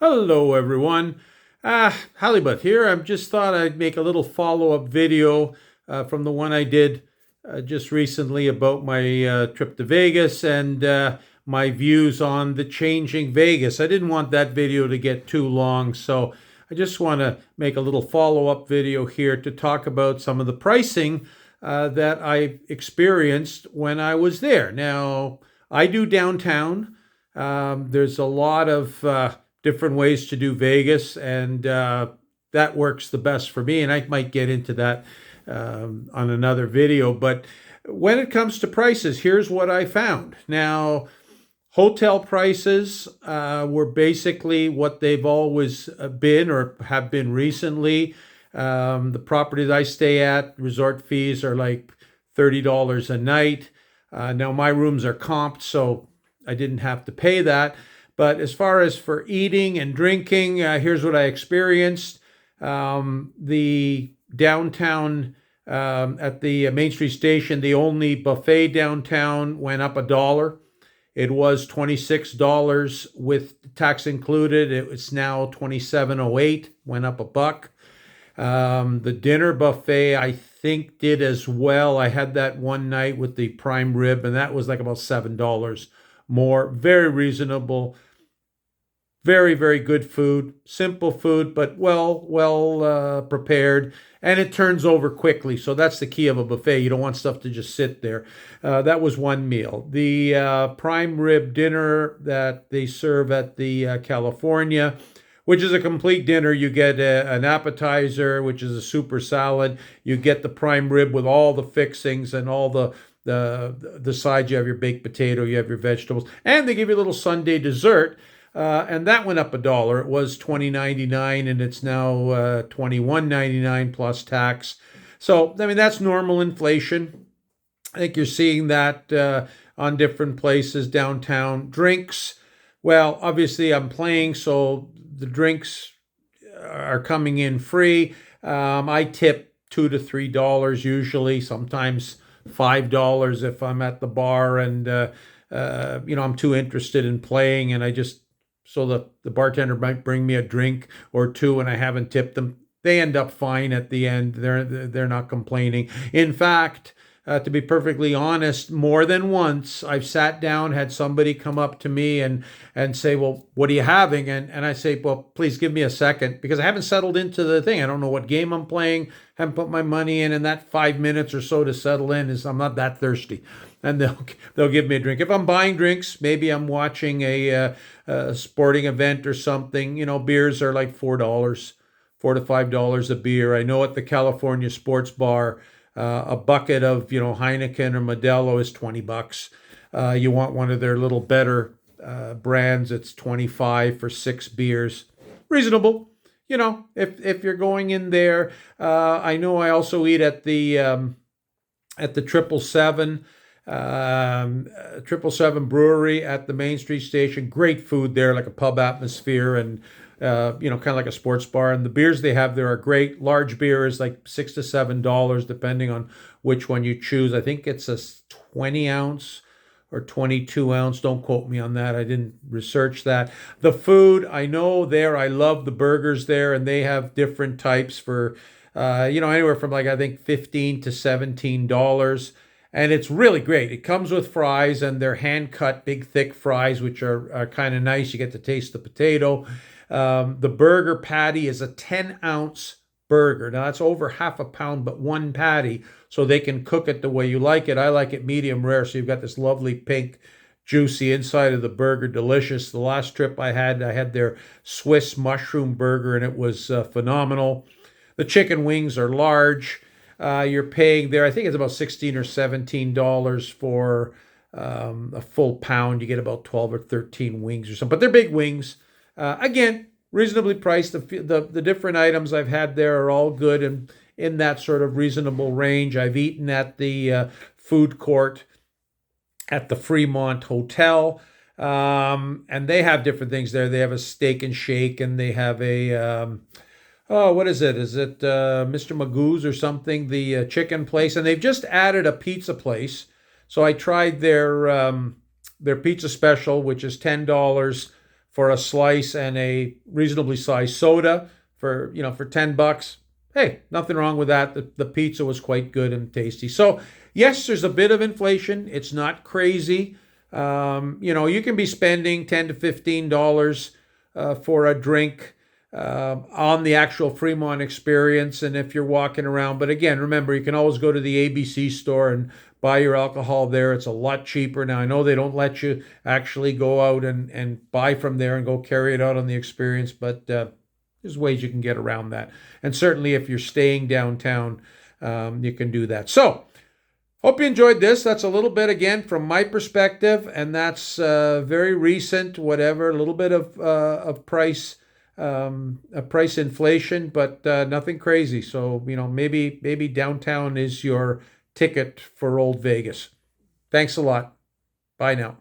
Hello, everyone. Halibut here. I just thought I'd make a little follow-up video from the one I did just recently about my trip to Vegas and my views on the changing Vegas. I didn't want that video to get too long, so I just want to make a little follow-up video here to talk about some of the pricing that I experienced when I was there. Now, I do downtown. There's a lot of different ways to do Vegas, and that works the best for me. And I might get into that on another video. But when it comes to prices, here's what I found. Now, hotel prices were basically what they've always been or have been recently. The properties I stay at, resort fees are like $30 a night. Now, my rooms are comped, so I didn't have to pay that. But as far as for eating and drinking, here's what I experienced. The downtown at the Main Street Station, the only buffet downtown went up $1. It was $26 with tax included. It's now $27.08, went up $1. The dinner buffet, I think, did as well. I had that one night with the prime rib, and that was like about $7 more. Very reasonable. Very, very good food, simple food, but well prepared, and it turns over quickly. So that's the key of a buffet. You don't want stuff to just sit there. That was one meal. The prime rib dinner that they serve at the California, which is a complete dinner. You get an appetizer, which is a super salad. You get the prime rib with all the fixings and all the sides. You have your baked potato, you have your vegetables, and they give you a little Sunday dessert. And that went up $1. It was $20.99, and it's now $21.99 plus tax. So, I mean, that's normal inflation. I think you're seeing that on different places downtown. Drinks, well, obviously I'm playing, so the drinks are coming in free. I tip $2 to $3 usually, sometimes $5 if I'm at the bar and I'm too interested in playing, and so the bartender might bring me a drink or two and I haven't tipped them. They end up fine at the end. They're not complaining. In fact, to be perfectly honest, more than once I've sat down, had somebody come up to me and say, "Well, what are you having?" And I say, "Well, please give me a second because I haven't settled into the thing. I don't know what game I'm playing. Haven't put my money in, and that 5 minutes or so to settle in is I'm not that thirsty." And they'll give me a drink. If I'm buying drinks, maybe I'm watching a sporting event or something. Beers are like $4, $4 to $5 a beer. I know at the California Sports Bar, a bucket of Heineken or Modelo is $20. You want one of their little better brands, it's 25 for 6 beers. Reasonable. If you're going in there. I know I also eat at the 777. 777 Brewery at the Main Street Station. Great food there, like a pub atmosphere, and kind of like a sports bar. And the beers they have there are great. Large beer is like $6 to $7, depending on which one you choose. I think it's a 20 ounce or 22 ounce. Don't quote me on that. I didn't research that. The food, I know there. I love the burgers there, and they have different types for anywhere from like I think $15 to $17. And it's really great. It comes with fries, and they're hand-cut, big, thick fries, which are kind of nice. You get to taste the potato. The burger patty is a 10-ounce burger. Now, that's over half a pound, but one patty, so they can cook it the way you like it. I like it medium rare, so you've got this lovely pink, juicy inside of the burger. Delicious. The last trip I had their Swiss mushroom burger, and it was phenomenal. The chicken wings are large. You're paying there, I think it's about $16 or $17 for a full pound. You get about 12 or 13 wings or something, but they're big wings. Again, reasonably priced. The different items I've had there are all good and in that sort of reasonable range. I've eaten at the food court at the Fremont Hotel, and they have different things there. They have a steak and shake, and they have a what is it? Is it Mr. Magoo's or something? The chicken place, and they've just added a pizza place. So I tried their pizza special, which is $10 for a slice and a reasonably sized soda for $10. Hey, nothing wrong with that. The pizza was quite good and tasty. So yes, there's a bit of inflation. It's not crazy. You can be spending $10 to $15 for a drink on the actual Fremont experience, and if you're walking around. But again, remember, you can always go to the ABC store and buy your alcohol there. It's a lot cheaper. Now, I know they don't let you actually go out and buy from there and go carry it out on the experience, but there's ways you can get around that. And certainly if you're staying downtown, you can do that. So, hope you enjoyed this. That's a little bit, again, from my perspective, and that's very recent, whatever, a little bit of price inflation, but nothing crazy. So, maybe downtown is your ticket for old Vegas. Thanks a lot. Bye now.